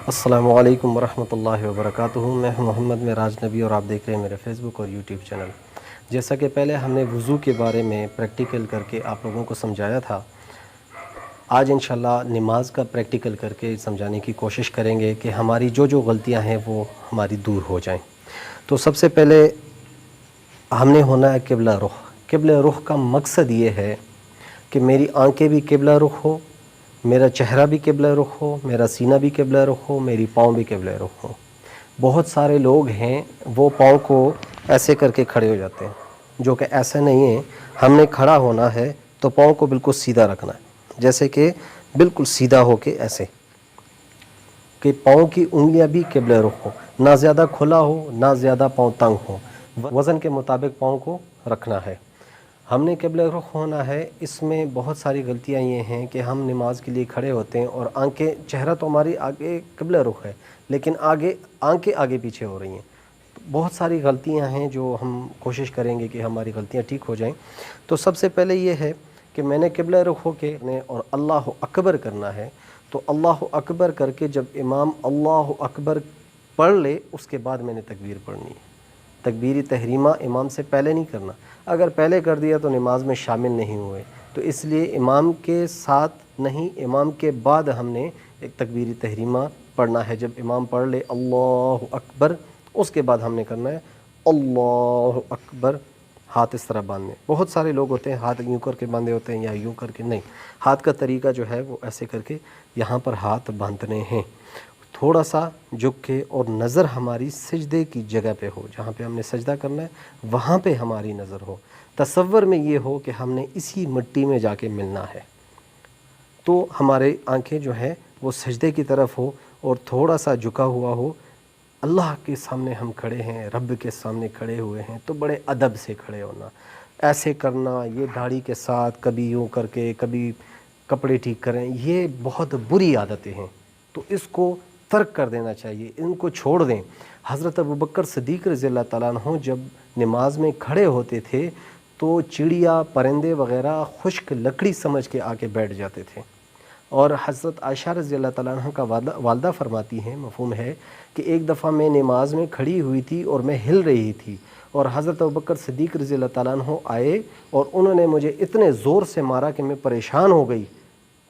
السلام علیکم ورحمۃ اللہ وبرکاتہ۔ میں ہوں محمد معراج نبی اور آپ دیکھ رہے ہیں میرے فیس بک اور یوٹیوب چینل۔ جیسا کہ پہلے ہم نے وضو کے بارے میں پریکٹیکل کر کے آپ لوگوں کو سمجھایا تھا، آج انشاءاللہ نماز کا پریکٹیکل کر کے سمجھانے کی کوشش کریں گے کہ ہماری جو غلطیاں ہیں وہ ہماری دور ہو جائیں۔ تو سب سے پہلے ہم نے ہونا ہے قبلہ رخ۔ قبلہ رخ کا مقصد یہ ہے کہ میری آنکھیں بھی قبلہ رخ ہو، میرا چہرہ بھی قبلہ رخ ہو، میرا سینہ بھی قبلہ رخ ہو، میری پاؤں بھی قبلہ رخ ہو۔ بہت سارے لوگ ہیں وہ پاؤں کو ایسے کر کے کھڑے ہو جاتے ہیں، جو کہ ایسا نہیں ہے۔ ہم نے کھڑا ہونا ہے تو پاؤں کو بالکل سیدھا رکھنا ہے، جیسے کہ بالکل سیدھا ہو کے ایسے کہ پاؤں کی انگلیاں بھی قبلہ رخ ہو، نہ زیادہ کھلا ہو نہ زیادہ پاؤں تنگ ہو، وزن کے مطابق پاؤں کو رکھنا ہے۔ ہم نے قبلہ رخ ہونا ہے۔ اس میں بہت ساری غلطیاں یہ ہیں کہ ہم نماز کے لیے کھڑے ہوتے ہیں اور آنکھیں، چہرہ تو ہماری آگے قبلہ رخ ہے لیکن آنکھیں آگے پیچھے ہو رہی ہیں۔ بہت ساری غلطیاں ہیں جو ہم کوشش کریں گے کہ ہماری غلطیاں ٹھیک ہو جائیں۔ تو سب سے پہلے یہ ہے کہ میں نے قبلہ رخ ہو کے اور اللہ اکبر کرنا ہے۔ تو اللہ اکبر کر کے جب امام اللہ اکبر پڑھ لے اس کے بعد میں نے تکبیر پڑھنی ہے۔ تکبیر تحریمہ امام سے پہلے نہیں کرنا، اگر پہلے کر دیا تو نماز میں شامل نہیں ہوئے۔ تو اس لیے امام کے ساتھ نہیں، امام کے بعد ہم نے ایک تکبیر تحریمہ پڑھنا ہے۔ جب امام پڑھ لے اللہ اکبر، اس کے بعد ہم نے کرنا ہے اللہ اکبر، ہاتھ اس طرح باندھنے۔ بہت سارے لوگ ہوتے ہیں ہاتھ یوں کر کے باندھے ہوتے ہیں یا یوں کر کے، نہیں، ہاتھ کا طریقہ جو ہے وہ ایسے کر کے یہاں پر ہاتھ باندھنے ہیں، تھوڑا سا جھک کے، اور نظر ہماری سجدے کی جگہ پہ ہو، جہاں پہ ہم نے سجدہ کرنا ہے وہاں پہ ہماری نظر ہو۔ تصور میں یہ ہو کہ ہم نے اسی مٹی میں جا کے ملنا ہے، تو ہمارے آنکھیں جو ہیں وہ سجدے کی طرف ہو اور تھوڑا سا جھکا ہوا ہو۔ اللہ کے سامنے ہم کھڑے ہیں، رب کے سامنے کھڑے ہوئے ہیں تو بڑے ادب سے کھڑے ہونا، ایسے کرنا، یہ داڑھی کے ساتھ کبھی یوں کر کے کبھی کپڑے ٹھیک کریں، یہ بہت بری عادتیں ہیں، تو اس کو ترک کر دینا چاہیے، ان کو چھوڑ دیں۔ حضرت ابوبکر صدیق رضی اللہ تعالیٰ عنہ جب نماز میں کھڑے ہوتے تھے تو چڑیا، پرندے وغیرہ خشک لکڑی سمجھ کے آ کے بیٹھ جاتے تھے، اور حضرت عائشہ رضی اللہ تعالیٰ عنہ کا والدہ فرماتی ہیں، مفہوم ہے کہ ایک دفعہ میں نماز میں کھڑی ہوئی تھی اور میں ہل رہی تھی، اور حضرت ابوبکر صدیق رضی اللہ تعالیٰ عنہ آئے اور انہوں نے مجھے اتنے زور سے مارا کہ میں پریشان ہو گئی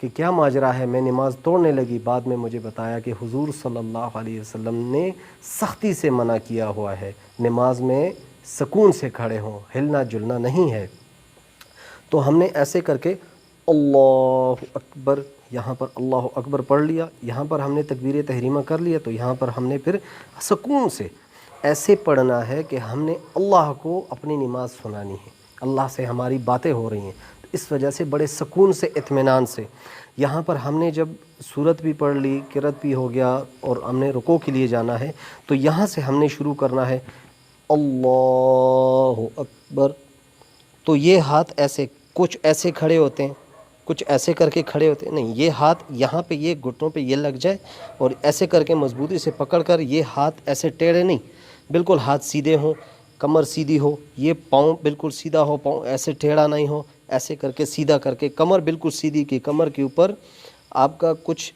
کہ کیا ماجرا ہے، میں نماز توڑنے لگی۔ بعد میں مجھے بتایا کہ حضور صلی اللہ علیہ وسلم نے سختی سے منع کیا ہوا ہے، نماز میں سکون سے کھڑے ہوں، ہلنا جلنا نہیں ہے۔ تو ہم نے ایسے کر کے اللہ اکبر، یہاں پر اللہ اکبر پڑھ لیا، یہاں پر ہم نے تکبیر تحریمہ کر لیا، تو یہاں پر ہم نے پھر سکون سے ایسے پڑھنا ہے کہ ہم نے اللہ کو اپنی نماز سنانی ہے، اللہ سے ہماری باتیں ہو رہی ہیں، تو اس وجہ سے بڑے سکون سے، اطمینان سے یہاں پر ہم نے جب سورت بھی پڑھ لی، قرات بھی ہو گیا، اور ہم نے رکوع کے لیے جانا ہے، تو یہاں سے ہم نے شروع کرنا ہے اللہ اکبر۔ تو یہ ہاتھ ایسے، کچھ ایسے کھڑے ہوتے ہیں، کچھ ایسے کر کے کھڑے ہوتے ہیں، نہیں، یہ ہاتھ یہاں پہ، یہ گھٹنوں پہ یہ لگ جائے، اور ایسے کر کے مضبوطی سے پکڑ کر، یہ ہاتھ ایسے ٹیڑھے نہیں، بالکل ہاتھ سیدھے ہوں، کمر سیدھی ہو، یہ پاؤں بالکل سیدھا ہو، پاؤں ایسے ٹیڑھا نہیں ہو، ایسے کر کے سیدھا کر کے کمر بالکل سیدھی کی، کمر کے اوپر آپ کا کچھ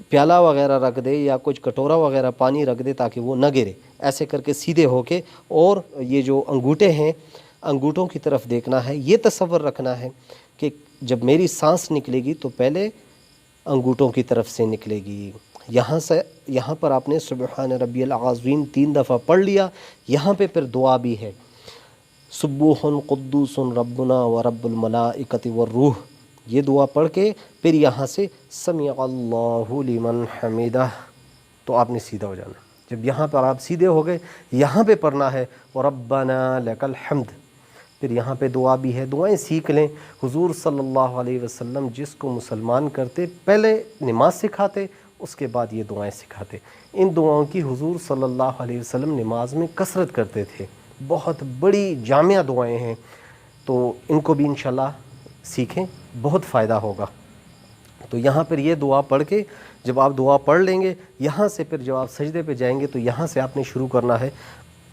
پیالہ وغیرہ رکھ دے یا کچھ کٹورا وغیرہ پانی رکھ دے تاکہ وہ نہ گرے، ایسے کر کے سیدھے ہو کے، اور یہ جو انگوٹھے ہیں انگوٹھوں کی طرف دیکھنا ہے، یہ تصور رکھنا ہے کہ جب میری سانس نکلے گی تو پہلے انگوٹھوں کی طرف سے نکلے گی۔ یہاں پر آپ نے سبحان ربی العظیم 3 دفعہ پڑھ لیا۔ یہاں پہ پھر دعا بھی ہے، سبوح قدوس ربنا و رب الملائکۃ والروح، یہ دعا پڑھ کے پھر یہاں سے سمع اللہ لمن حمدہ، تو آپ نے سیدھا ہو جانا۔ جب یہاں پر آپ سیدھے ہو گئے، یہاں پہ پڑھنا ہے وربنا لک الحمد، پھر یہاں پہ دعا بھی ہے، دعائیں سیکھ لیں۔ حضور صلی اللہ علیہ وسلم جس کو مسلمان کرتے، پہلے نماز سکھاتے، اس کے بعد یہ دعائیں سکھاتے۔ ان دعاؤں کی حضور صلی اللہ علیہ وسلم نماز میں کثرت کرتے تھے، بہت بڑی جامع دعائیں ہیں، تو ان کو بھی انشاءاللہ سیکھیں، بہت فائدہ ہوگا۔ تو یہاں پر یہ دعا پڑھ کے جب آپ دعا پڑھ لیں گے، یہاں سے پھر جب آپ سجدے پہ جائیں گے تو یہاں سے آپ نے شروع کرنا ہے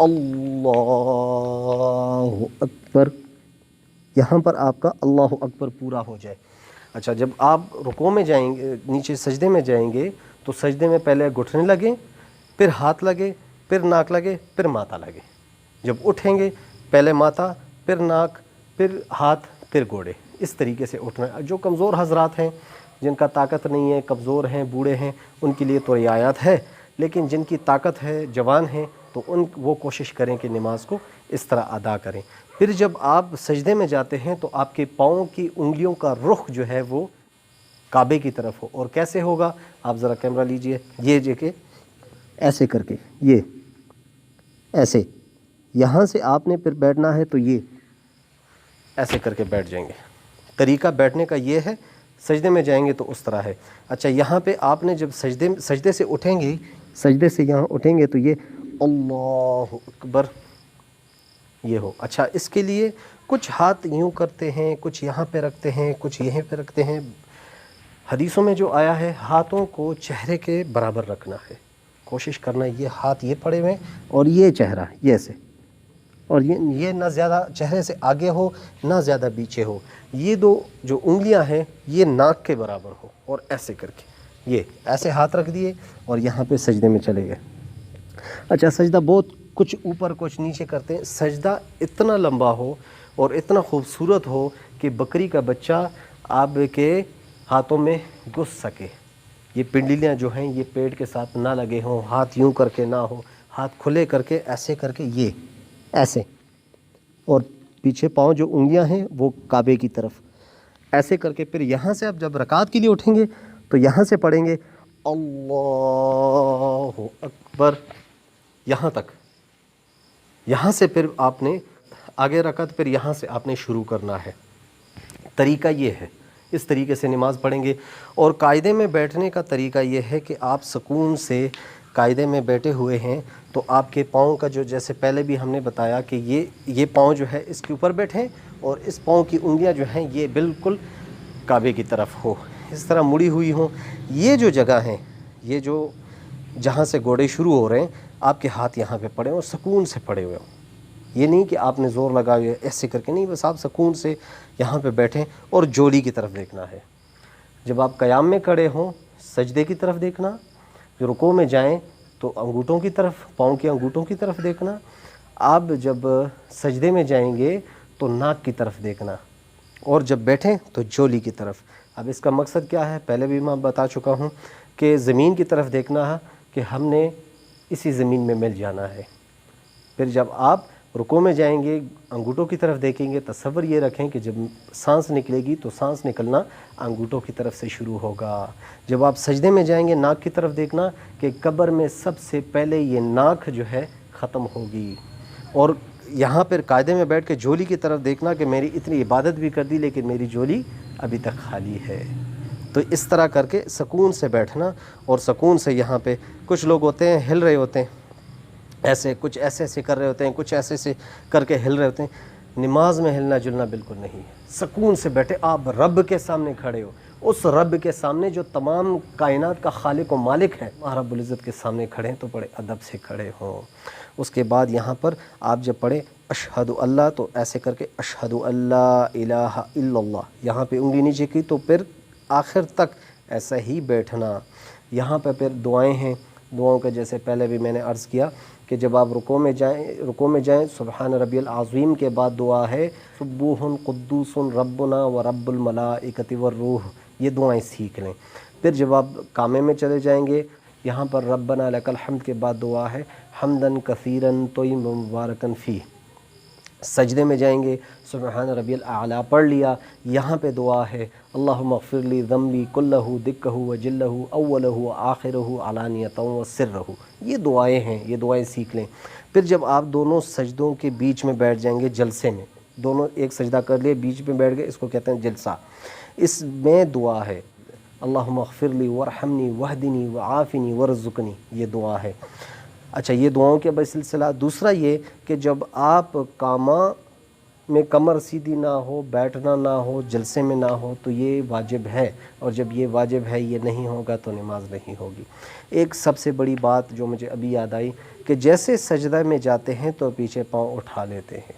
اللہ اکبر، یہاں پر آپ کا اللہ اکبر پورا ہو جائے۔ اچھا، جب آپ رکوع میں جائیں گے، نیچے سجدے میں جائیں گے، तो सजदे में पहले घुटने लगे, फिर हाथ लगे, फिर नाक लगे, फिर माथा लगे। जब उठेंगे पहले माथा, फिर नाक, फिर हाथ, फिर गोड़े, इस तरीके से उठना। जो कमज़ोर हजरात हैं, जिनका ताकत नहीं है, कमज़ोर हैं, बूढ़े हैं, उनके लिए तो ये आयत है, लेकिन जिनकी ताकत है, जवान हैं, तो वो कोशिश करें कि नमाज को इस तरह अदा करें। फिर जब आप सजदे में जाते हैं तो आपके पाँव की उंगलियों का रुख जो है वो काबे की तरफ हो। और कैसे होगा, आप ज़रा कैमरा लीजिए, ये जेके ऐसे करके, ये ऐसे, यहाँ से आपने फिर बैठना है तो ये ऐसे करके बैठ जाएंगे। तरीका बैठने का ये है, सजदे में जाएंगे तो उस तरह है। अच्छा, यहाँ पे आपने जब सजदे से उठेंगे, सजदे से यहाँ उठेंगे तो ये अल्लाहु अकबर ये हो। अच्छा, इसके लिए कुछ हाथ यूँ करते हैं, कुछ यहाँ पे रखते हैं, कुछ यहीं पे रखते हैं। हदीसों में जो आया है, हाथों को चेहरे के बराबर रखना है, कोशिश करना है। ये हाथ ये पड़े हुए और ये चेहरा ये ऐसे, और ये ना ज़्यादा चेहरे से आगे हो ना ज़्यादा पीछे हो। ये दो जो उंगलियां हैं ये नाक के बराबर हो, और ऐसे करके ये ऐसे हाथ रख दिए और यहाँ पे सजदे में चले गए। अच्छा, सजदा बहुत कुछ ऊपर कुछ नीचे करते हैं। सजदा इतना लंबा हो और इतना खूबसूरत हो कि बकरी का बच्चा आपके हाथों में घुस सके। ये पिंडलियाँ जो हैं ये पेड़ के साथ ना लगे हों, हाथ यूं करके ना हो, हाथ खुले करके ऐसे करके ये ऐसे, और पीछे पाँव जो उंगलियां हैं वो काबे की तरफ ऐसे करके। फिर यहाँ से आप जब रकात के लिए उठेंगे तो यहाँ से पढ़ेंगे अल्लाहु अकबर यहाँ तक, यहाँ से फिर आपने आगे रकात, फिर यहाँ से आपने शुरू करना है। तरीका ये है, इस तरीके से नमाज़ पढ़ेंगे। और कायदे में बैठने का तरीका ये है कि आप सुकून से कायदे में बैठे हुए हैं तो आपके पाँव का जो, जैसे पहले भी हमने बताया कि ये पाँव जो है इसके ऊपर बैठें और इस पाँव की उंगलियां जो हैं ये बिल्कुल काबे की तरफ हो, इस तरह मुड़ी हुई हो। ये जो जगह है, ये जो जहाँ से घोड़े शुरू हो रहे हैं, आपके हाथ यहाँ पे पड़े और सुकून से पड़े हुए हों। ये नहीं कि आपने ज़ोर लगाया ऐसे करके, नहीं, बस आप सुकून से यहाँ पे बैठें और जोली की तरफ देखना है। जब आप क़याम में खड़े हों सजदे की तरफ देखना, जो रुकू में जाएं तो अंगूठों की तरफ, पाँव के अंगूठों की तरफ देखना। आप जब सजदे में जाएंगे तो नाक की तरफ देखना, और जब बैठें तो जोली की तरफ। अब इसका मकसद क्या है, पहले भी मैं बता चुका हूँ कि ज़मीन की तरफ देखना है कि हमने इसी ज़मीन में मिल जाना है। फिर जब आप रुकू में जाएंगे अंगूठों की तरफ देखेंगे, तसव्वुर ये रखें कि जब सांस निकलेगी तो सांस निकलना अंगूठों की तरफ से शुरू होगा। जब आप सजदे में जाएंगे नाक की तरफ देखना कि कब्र में सबसे पहले ये नाक जो है ख़त्म होगी। और यहाँ पर कायदे में बैठ के जोली की तरफ देखना कि मेरी इतनी इबादत भी कर दी लेकिन मेरी जोली अभी तक खाली है। तो इस तरह करके सुकून से बैठना, और सुकून से यहाँ पे कुछ लोग होते हैं हिल रहे होते हैं ऐसे, कुछ ऐसे ऐसे कर रहे होते हैं, कुछ ऐसे ऐसे करके हिल रहे होते हैं। नमाज में हिलना जुलना बिल्कुल नहीं है। सुकून से बैठे, आप रब के सामने खड़े हो, उस रब के सामने जो तमाम कायनात का खालिक व मालिक है, रब्बुल इज़्ज़त के सामने खड़े हैं तो बड़े अदब से खड़े हों। उसके बाद यहाँ पर आप जब पढ़े अशहदु अल्लाह तो ऐसे करके अशहदु अल्ला इलाहा इल्लल्लाह, यहाँ पे उंगली नीचे की तो फिर आखिर तक ऐसा ही बैठना। यहाँ पर फिर दुआएं हैं, दुआओं के जैसे पहले भी मैंने अर्ज़ किया कि जब आप रुकू में जाएं सुब्हान रब्बियल आज़ीम के बाद दुआ है सुब्बुहुन कुद्दूसुन रब्बुना व रब्बुल मलाइकति वर रूह, ये दुआएं सीख लें। फिर जब आप कामे में चले जाएंगे, यहाँ पर रब्बना लकल हम्द के बाद दुआ है हम्दन कसीरन तोय्यिबन मुबारकन फ़ी। सजदे में जाएंगे सुब्हान रब्बियल आला पढ़ लिया, यहाँ पे दुआ है अल्लाहुम्मा अग़फ़िरली ज़म्बी कुल्लहु दिक्कहु व जिल्लहु अव्वलहु व आखिरहु अलानियतहु व सिर्रहु। ये दुआएं हैं, ये दुआएं सीख लें। फिर जब आप दोनों सजदों के बीच में बैठ जाएंगे जलसे में, दोनों एक सजदा कर लिए बीच में बैठ गए, इसको कहते हैं जलसा। इसमें दुआ है अल्लाहुम्मा अग़फ़िरली वरहमनी वहदिनी व आफ़िनी वरज़ुक़नी, ये दुआ है। अच्छा, ये दुआओं के सिलसिला। दूसरा ये कि जब आप कामा में कमर सीधी ना हो, बैठना ना हो, जलसे में ना हो तो ये वाजिब है, और जब ये वाजिब है ये नहीं होगा तो नमाज नहीं होगी। एक सबसे बड़ी बात जो मुझे अभी याद आई कि जैसे सजदा में जाते हैं तो पीछे पाँव उठा लेते हैं,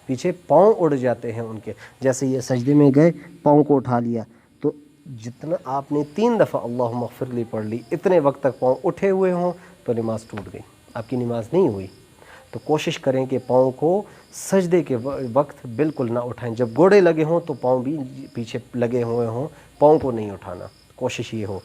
पीछे पाँव उड़ जाते हैं उनके। जैसे ये सजदे में गए पाँव को उठा लिया तो जितना आपने 3 दफ़ा अल्लाहुम्मा ग़फ़िरली पढ़ ली, इतने वक्त तक पाँव उठे हुए हों तो नमाज़ टूट गई, आपकी नमाज़ नहीं हुई। तो कोशिश करें कि पाँव को सजदे के वक्त बिल्कुल ना उठाएं। जब गोड़े लगे हों तो पाँव भी पीछे लगे हुए हों, पाँव को नहीं उठाना, कोशिश ये हो।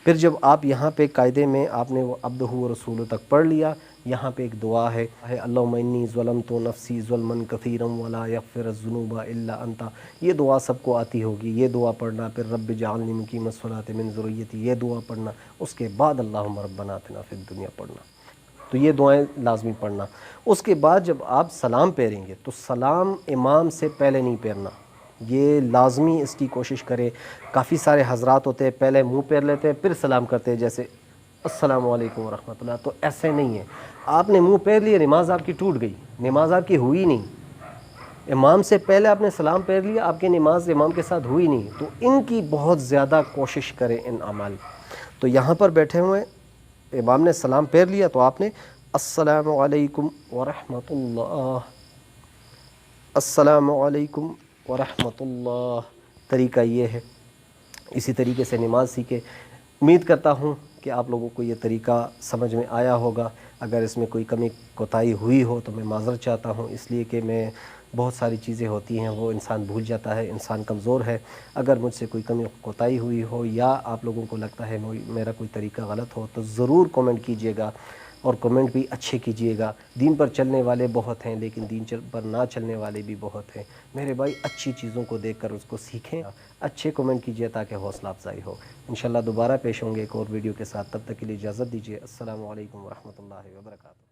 फिर जब आप यहाँ पे कायदे में आपने वो अब्दुहु व रसूलुहु तक पढ़ लिया, यहाँ पे एक दुआ है अल्लाहुम्मा इन्नी ज़लमतु नफ़्सी ज़ुल्मन कसीरन वला यग़फ़िरुज़्ज़ुनूबा इल्ला अंता। ये दुआ सबको आती होगी, ये दुआ पढ़ना। फिर रब्बि जअलनी मुक़ीमस्सलाति मिन ज़ुर्रिय्यती, ये दुआ पढ़ना। उसके बाद अल्लाहुम्मा रब्बना आतिना फ़िद दुनिया पढ़ना। तो ये दुआएं लाजमी पढ़ना। उसके बाद जब आप सलाम फेरेंगे तो सलाम इमाम से पहले नहीं फेरना, ये लाजमी इसकी कोशिश करें। काफ़ी सारे हज़रात होते हैं पहले मुंह फेर लेते हैं फिर सलाम करते हैं, जैसे अस्सलामु अलैकुम वरहमतुल्लाह। तो ऐसे नहीं है, आपने मुंह फेर लिया, नमाज आपकी टूट गई, नमाज आपकी हुई नहीं। इमाम से पहले आपने सलाम फेर लिया, आपकी नमाज इमाम के साथ हुई नहीं। तो इनकी बहुत ज़्यादा कोशिश करें इन अमाल। तो यहाँ पर बैठे हुए इमाम ने सलाम फेर लिया तो आपने अस्सलामु अलैकुम वरहमतुल्लाह, अस्सलामु अलैकुम वरहमतुल्लाह। तरीका ये है। इसी तरीके से नमाज सीखे। उम्मीद करता हूँ कि आप लोगों को ये तरीका समझ में आया होगा। अगर इसमें कोई कमी कोताही हुई हो तो मैं माज़रत चाहता हूँ, इसलिए कि मैं बहुत सारी चीज़ें होती हैं वो इंसान भूल जाता है, इंसान कमज़ोर है। अगर मुझसे कोई कमी कोताही हुई हो या आप लोगों को लगता है मेरा कोई तरीका गलत हो तो ज़रूर कमेंट कीजिएगा, और कमेंट भी अच्छे कीजिएगा। दीन पर चलने वाले बहुत हैं लेकिन दीन पर ना चलने वाले भी बहुत हैं। मेरे भाई अच्छी चीज़ों को देखकर उसको सीखें, अच्छे कमेंट कीजिए ताकि हौसला अफजाई हो। इंशाल्लाह दोबारा पेश होंगे एक और वीडियो के साथ, तब तक के लिए इजाज़त दीजिए। अस्सलामु अलैकुम वरहमतुल्लाहि वबरकातुहू।